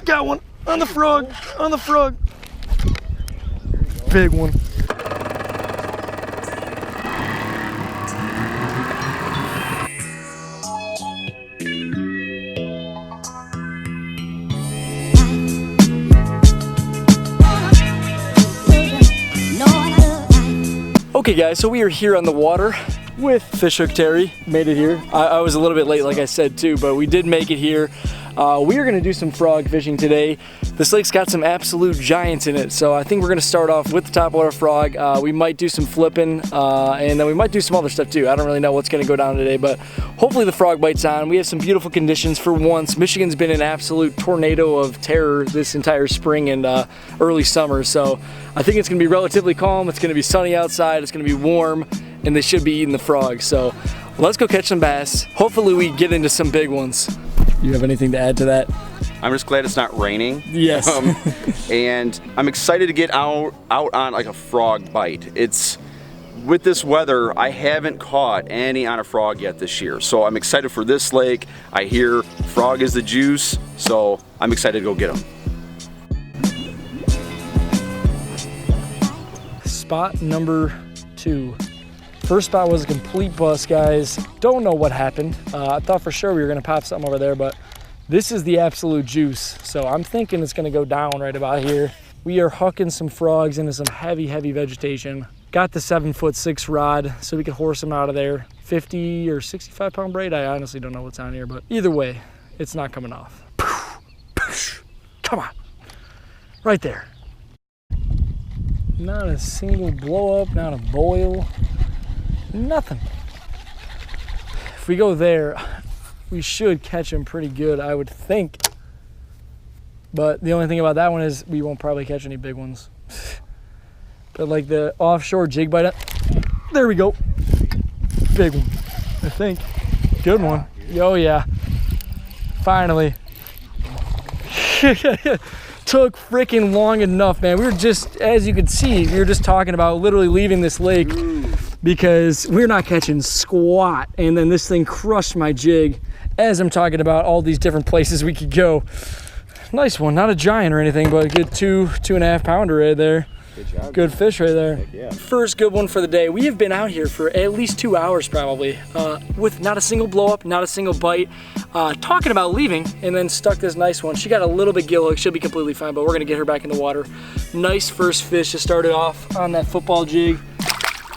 Got one on the frog, on the frog. Big one. Okay guys, so we are here on the water with Fishhook Terry. Made it here. I was a little bit late, like I said too, but we did make it here. We are gonna do some frog fishing today. This lake's got some absolute giants in it, so I think we're gonna start off with the topwater frog. We might do some flipping, and then we might do some other stuff too. I don't really know what's gonna go down today, but hopefully the frog bites on. We have some beautiful conditions for once. Michigan's been an absolute tornado of terror this entire spring and early summer, so I think it's gonna be relatively calm. It's gonna be sunny outside, it's gonna be warm, and they should be eating the frogs. So let's go catch some bass. Hopefully we get into some big ones. You have anything to add to that? I'm just glad it's not raining. Yes. And I'm excited to get out on like a frog bite. It's, with this weather, I haven't caught any on a frog yet this year. So I'm excited for this lake. I hear frog is the juice, so I'm excited to go get them. Spot number 2. First spot was a complete bust, guys. Don't know what happened. I thought for sure we were gonna pop something over there, but this is the absolute juice. So I'm thinking it's gonna go down right about here. We are hooking some frogs into some heavy, heavy vegetation. Got the 7'6" rod so we could horse them out of there. 50 or 65 pound braid. I honestly don't know what's on here, but either way, it's not coming off. Come on, right there. Not a single blow up, not a boil. Nothing. If we go there, we should catch him pretty good, I would think. But the only thing about that one is we won't probably catch any big ones. But like the offshore jig bite, there we go. Big one, I think. Good one. Oh yeah. Finally. Took freaking long enough, man. We were just, as you could see, we were just talking about literally leaving this lake because we're not catching squat, and then this thing crushed my jig as I'm talking about all these different places we could go. Nice one, not a giant or anything, but a good 2.5 pounder right there. Good job. Good fish right there. Heck yeah. First good one for the day. We have been out here for at least 2 hours probably with not a single blow up, not a single bite. Talking about leaving, and then stuck this nice one. She got a little bit gill hook, she'll be completely fine, but we're gonna get her back in the water. Nice first fish to start it off on that football jig.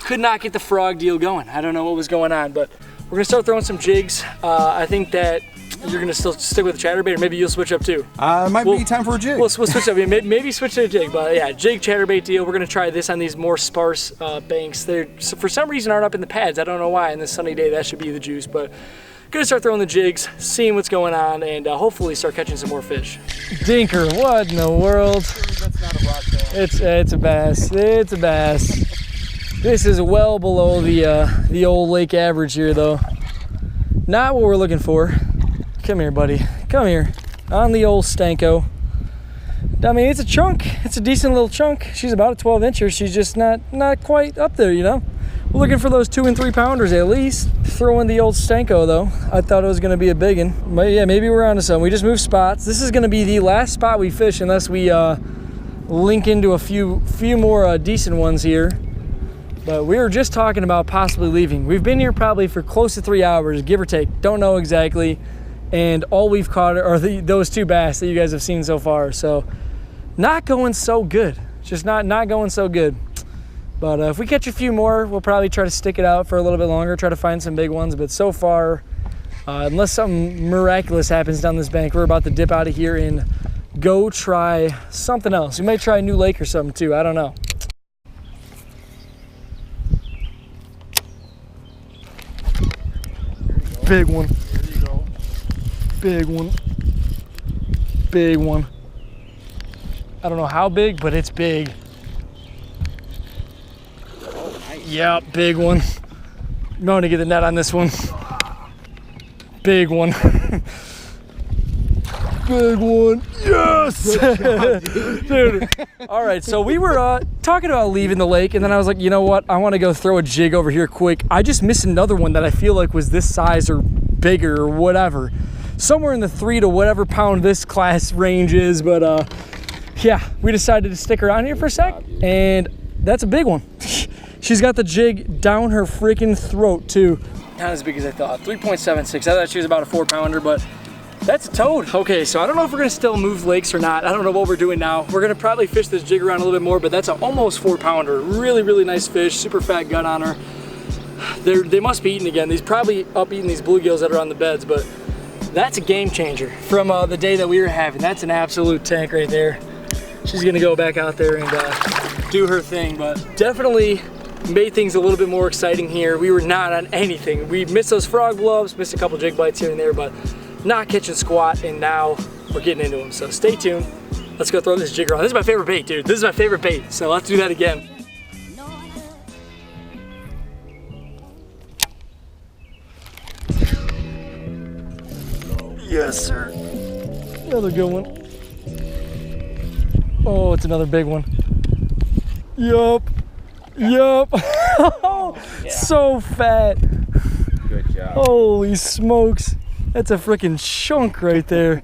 Could not get the frog deal going. I don't know what was going on, but we're gonna start throwing some jigs. I think that you're gonna still stick with the chatterbait, or maybe you'll switch up too. It might be time for a jig. We'll switch up. Maybe switch to a jig, but yeah, jig chatterbait deal. We're gonna try this on these more sparse banks. They for some reason aren't up in the pads. I don't know why. On this sunny day, that should be the juice. But gonna start throwing the jigs, seeing what's going on, and hopefully start catching some more fish. Dinker, what in the world? That's not a rocktail. It's a bass. It's a bass. This is well below the old lake average here, though. Not what we're looking for. Come here, buddy. Come here. On the old Stanko. I mean, it's a chunk. It's a decent little chunk. She's about a 12-incher. She's just not quite up there, you know? We're looking for those 2 and 3 pounders at least. Throw in the old Stanko, though. I thought it was going to be a big one. But yeah, maybe we're onto something. We just moved spots. This is going to be the last spot we fish unless we link into a few more decent ones here. But we were just talking about possibly leaving. We've been here probably for close to 3 hours, give or take. Don't know exactly. And all we've caught are those 2 bass that you guys have seen so far. So not going so good. Just not going so good. But if we catch a few more, we'll probably try to stick it out for a little bit longer, try to find some big ones. But so far, unless something miraculous happens down this bank, we're about to dip out of here and go try something else. We might try a new lake or something too. I don't know. Big one. There you go. Big one. Big one. I don't know how big, but it's big. Yep, big one. I'm going to get the net on this one. Big one. Big one. Yes! Dude. All right, so we were talking about leaving the lake, and then I was like, you know what? I want to go throw a jig over here quick. I just missed another one that I feel like was this size or bigger or whatever. somewhere in the 3 to whatever pound this class range is. But yeah, we decided to stick around here for a sec, and that's a big one. She's got the jig down her freaking throat too. Not as big as I thought. 3.76. I thought she was about a 4-pounder, but that's a toad. Okay, so I don't know if we're gonna still move lakes or not. I don't know what we're doing now. We're gonna probably fish this jig around a little bit more, but that's an almost 4-pounder. Really, really nice fish. Super fat gut on her. They must be eating again. These probably up eating these bluegills that are on the beds, but that's a game changer from the day that we were having. That's an absolute tank right there. She's gonna go back out there and do her thing, but definitely made things a little bit more exciting here. We were not on anything. We missed those frog blow-ups, missed a couple jig bites here and there, but not catching squat, and now we're getting into them. So stay tuned. Let's go throw this jig around. This is my favorite bait, dude. This is my favorite bait. So let's do that again. Yes, sir. Another good one. Oh, it's another big one. Yup. Yup. Oh, yeah. So fat. Good job. Holy smokes. That's a freaking chunk right there.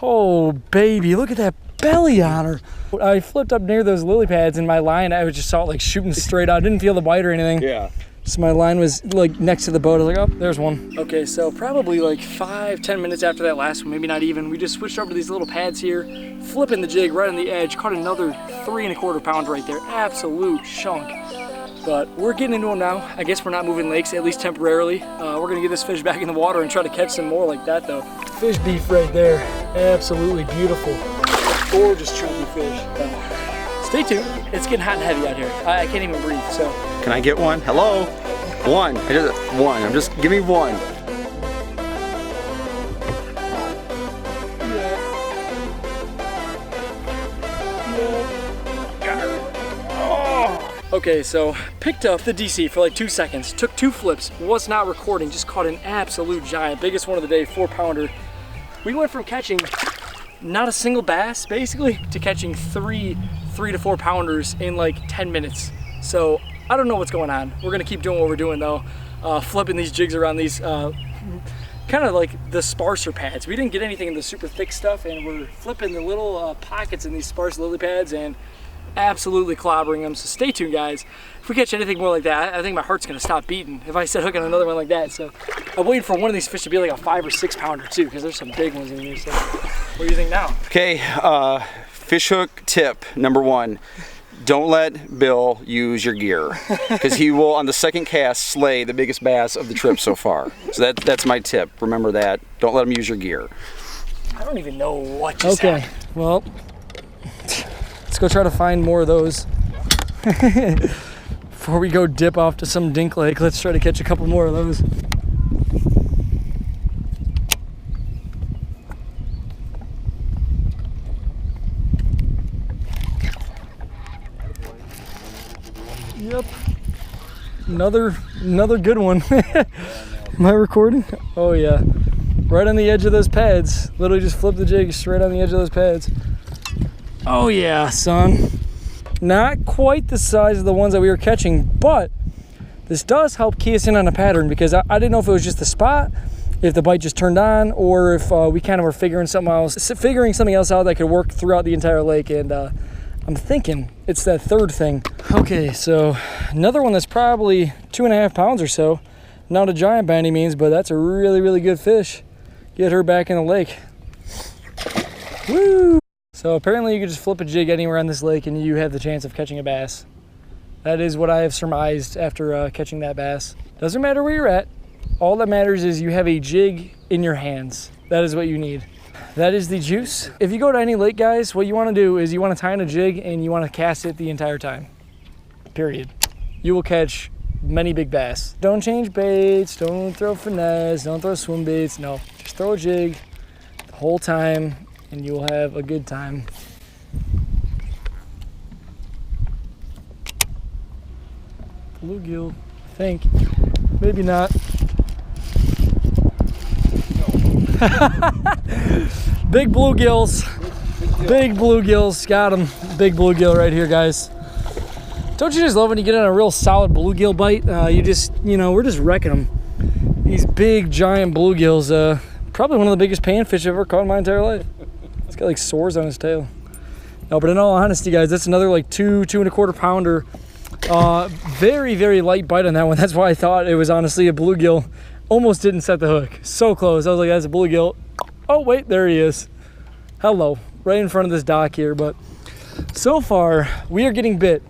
Oh, baby. Look at that belly on her. I flipped up near those lily pads, and my line, I just saw it like shooting straight out. I didn't feel the bite or anything. Yeah. So my line was like next to the boat. I was like, oh, there's one. Okay, so probably like 5-10 minutes after that last one, maybe not even, we just switched over to these little pads here, flipping the jig right on the edge, caught another 3¼ pound right there. Absolute chunk. But we're getting into them now. I guess we're not moving lakes, at least temporarily. We're gonna get this fish back in the water and try to catch some more like that though. Fish beef right there. Absolutely beautiful. Gorgeous chunky fish. Stay tuned. It's getting hot and heavy out here. I can't even breathe, so. Can I get one? Hello? One. One. Give me one. Okay, so picked up the DC for like 2 seconds, took 2 flips, was not recording, just caught an absolute giant, biggest one of the day, 4-pounder. We went from catching not a single bass, basically, to catching 3 to 4 pounders in like 10 minutes. So I don't know what's going on. We're gonna keep doing what we're doing though, flipping these jigs around these kind of like the sparser pads. We didn't get anything in the super thick stuff, and we're flipping the little pockets in these sparse lily pads and absolutely clobbering them. So stay tuned, guys. If we catch anything more like that, I think my heart's gonna stop beating if I set hook on another one like that. So I'm waiting for one of these fish to be like a 5 or 6 pounder too, because there's some big ones in here. So what do you think now? Okay, fish hook tip number 1. Don't let Bill use your gear, because he will, on the second cast, slay the biggest bass of the trip so far. So that's my tip. Remember that. Don't let him use your gear. I don't even know what just happened. Okay, well, let's go try to find more of those. Before we go dip off to some dink lake, let's try to catch a couple more of those. Yep, another good one. Am I recording? Oh yeah, right on the edge of those pads. Literally just flip the jig straight on the edge of those pads. Oh yeah, son. Not quite the size of the ones that we were catching, but this does help key us in on a pattern, because I didn't know if it was just the spot, if the bite just turned on, or if we kind of were figuring something else out that could work throughout the entire lake. And I'm thinking it's that third thing. Okay, so another one that's probably 2½ pounds or so. Not a giant by any means, but that's a really, really good fish. Get her back in the lake. Woo! So apparently you can just flip a jig anywhere on this lake and you have the chance of catching a bass. That is what I have surmised after catching that bass. Doesn't matter where you're at. All that matters is you have a jig in your hands. That is what you need. That is the juice. If you go to any lake, guys, what you want to do is you want to tie in a jig and you want to cast it the entire time. Period. You will catch many big bass. Don't change baits, don't throw finesse, don't throw swim baits. No, just throw a jig the whole time and you will have a good time. Bluegill, I think. Maybe not. Big bluegills. Big bluegills. Got them. Big bluegill right here, guys. Don't you just love when you get on a real solid bluegill bite? We're just wrecking them. These big, giant bluegills. probably one of the biggest panfish I've ever caught in my entire life. It's got like sores on his tail. No, but in all honesty, guys, that's another like 2.25 pounder. Very, very light bite on that one. That's why I thought it was honestly a bluegill. Almost didn't set the hook. So close. I was like, that's a bluegill. Oh, wait, there he is. Hello. Right in front of this dock here. But so far, we are getting bit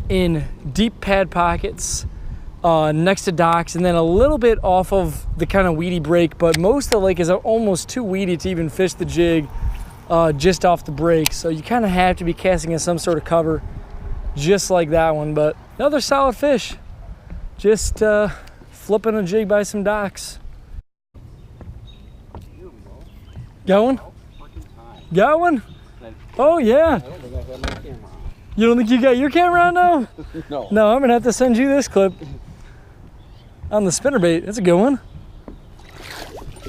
in deep pad pockets, next to docks, and then a little bit off of the kind of weedy break. But most of the lake is almost too weedy to even fish the jig just off the break. So you kind of have to be casting in some sort of cover, just like that one. But another solid fish. Just flipping a jig by some docks. Got one? Got one? Oh yeah. You don't think you got your camera on now? No. No, I'm gonna have to send you this clip on the spinnerbait. That's a good one.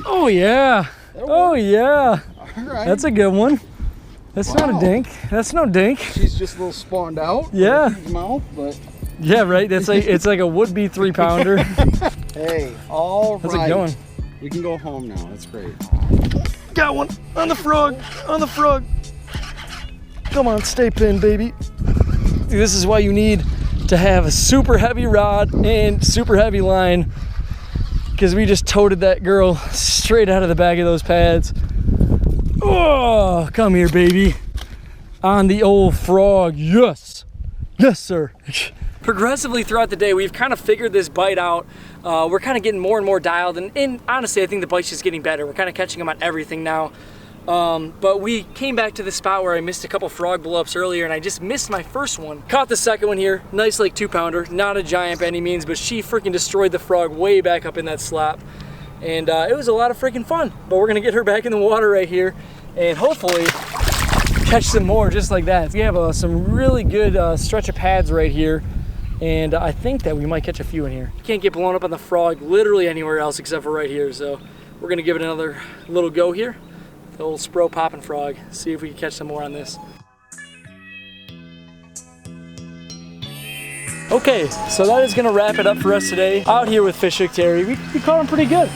Oh yeah. Oh yeah. All right. That's a good one. That's not a dink. That's no dink. She's just a little spawned out. Yeah. With a huge mouth, but Yeah, right. That's like it's like a would-be 3-pounder. hey, all How's right. it going? We can go home now. That's great. Got one on the frog. On the frog. Come on, stay pinned, baby. This is why you need to have a super heavy rod and super heavy line, because we just toted that girl straight out of the back of those pads. Oh, come here, baby. On the old frog. Yes. Yes, sir. Progressively throughout the day, we've kind of figured this bite out. We're kind of getting more and more dialed, and honestly, I think the bite's just getting better. We're kind of catching them on everything now. But we came back to the spot where I missed a couple frog blow-ups earlier, and I just missed my first one. Caught the second one here, nice like 2-pounder, not a giant by any means, but she freaking destroyed the frog way back up in that slap. And it was a lot of freaking fun, but we're gonna get her back in the water right here and hopefully catch some more just like that. We have some really good stretch of pads right here, and I think that we might catch a few in here. You can't get blown up on the frog literally anywhere else except for right here, so we're gonna give it another little go here. The old Spro popping frog, see if we can catch some more on this. Okay, so that is gonna wrap it up for us today. Out here with Fish Hook Terry, we caught him pretty good,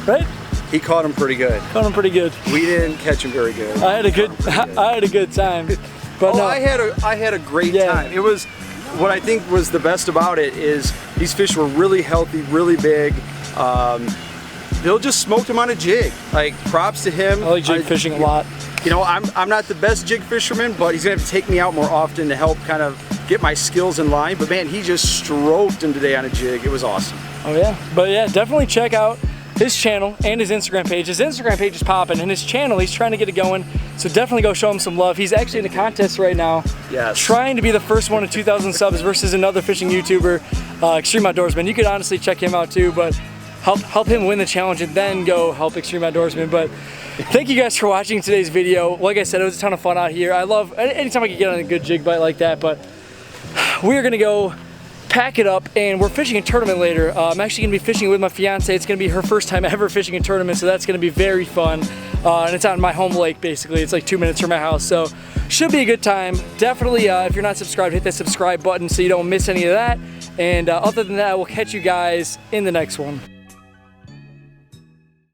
right? He caught him pretty good. Caught him pretty good. We didn't catch him very good. I had a good time. But no. I had a great time. It was, what I think was the best about it is these fish were really healthy, really big. Bill just smoked him on a jig. Like, props to him. I like jig fishing a lot. You know, I'm not the best jig fisherman, but he's gonna have to take me out more often to help kind of get my skills in line. But man, he just stroked him today on a jig. It was awesome. Oh yeah, but yeah, definitely check out his channel and his Instagram page. His Instagram page is popping, and his channel, he's trying to get it going. So definitely go show him some love. He's actually in a contest right now. Yes. Trying to be the first one to 2,000 subs versus another fishing YouTuber, Extreme Outdoorsman. You could honestly check him out too, but help him win the challenge and then go help Extreme Outdoorsman. But thank you guys for watching today's video. Like I said, it was a ton of fun out here. I love anytime I can get on a good jig bite like that, but we're gonna go pack it up, and we're fishing a tournament later. I'm actually gonna be fishing with my fiance. It's gonna be her first time ever fishing a tournament, so that's gonna be very fun. And it's on my home lake, basically. It's like 2 minutes from my house, so should be a good time. Definitely, if you're not subscribed, hit that subscribe button so you don't miss any of that. And other than that, we'll catch you guys in the next one.